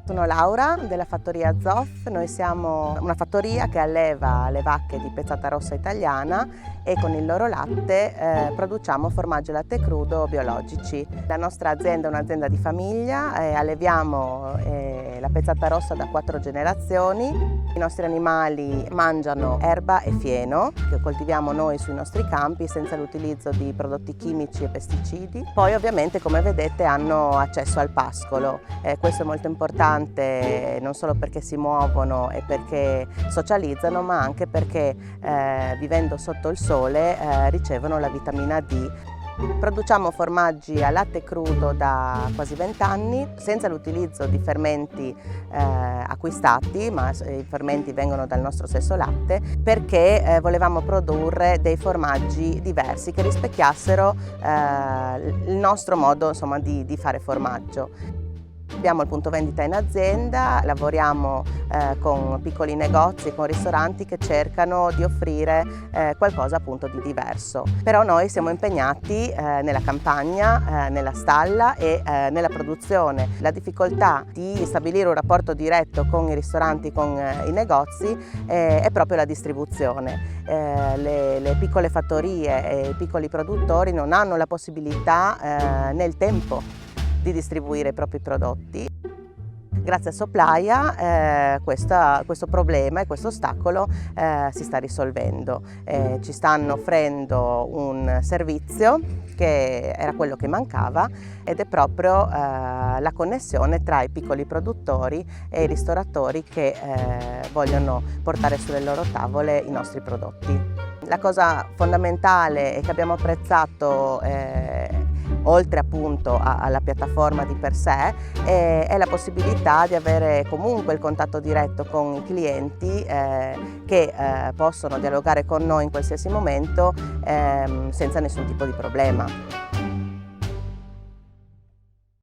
Sono Laura della fattoria Zoff. Noi siamo una fattoria che alleva le vacche di pezzata rossa italiana e con il loro latte produciamo formaggio e latte crudo biologici. La nostra azienda è un'azienda di famiglia, alleviamo la pezzata rossa da 4 generazioni. I nostri animali mangiano erba e fieno che coltiviamo noi sui nostri campi senza l'utilizzo di prodotti chimici e pesticidi. Poi ovviamente, come vedete, hanno accesso al pascolo. Questo è molto importante non solo perché si muovono e perché socializzano, ma anche perché vivendo sotto il sole ricevono la vitamina D. Produciamo formaggi a latte crudo da quasi 20 anni senza l'utilizzo di fermenti acquistati, ma i fermenti vengono dal nostro stesso latte, perché volevamo produrre dei formaggi diversi che rispecchiassero il nostro modo, insomma, di fare formaggio. Abbiamo il punto vendita in azienda, lavoriamo con piccoli negozi, con ristoranti che cercano di offrire qualcosa appunto di diverso. Però noi siamo impegnati nella campagna, nella stalla e nella produzione. La difficoltà di stabilire un rapporto diretto con i ristoranti, con i negozi, è proprio la distribuzione. Le piccole fattorie e i piccoli produttori non hanno la possibilità nel tempo di distribuire i propri prodotti. Grazie a Soplaia questo problema e questo ostacolo si sta risolvendo. Ci stanno offrendo un servizio che era quello che mancava ed è proprio la connessione tra i piccoli produttori e i ristoratori che vogliono portare sulle loro tavole i nostri prodotti. La cosa fondamentale e che abbiamo apprezzato oltre appunto alla piattaforma di per sé, è la possibilità di avere comunque il contatto diretto con i clienti che possono dialogare con noi in qualsiasi momento senza nessun tipo di problema.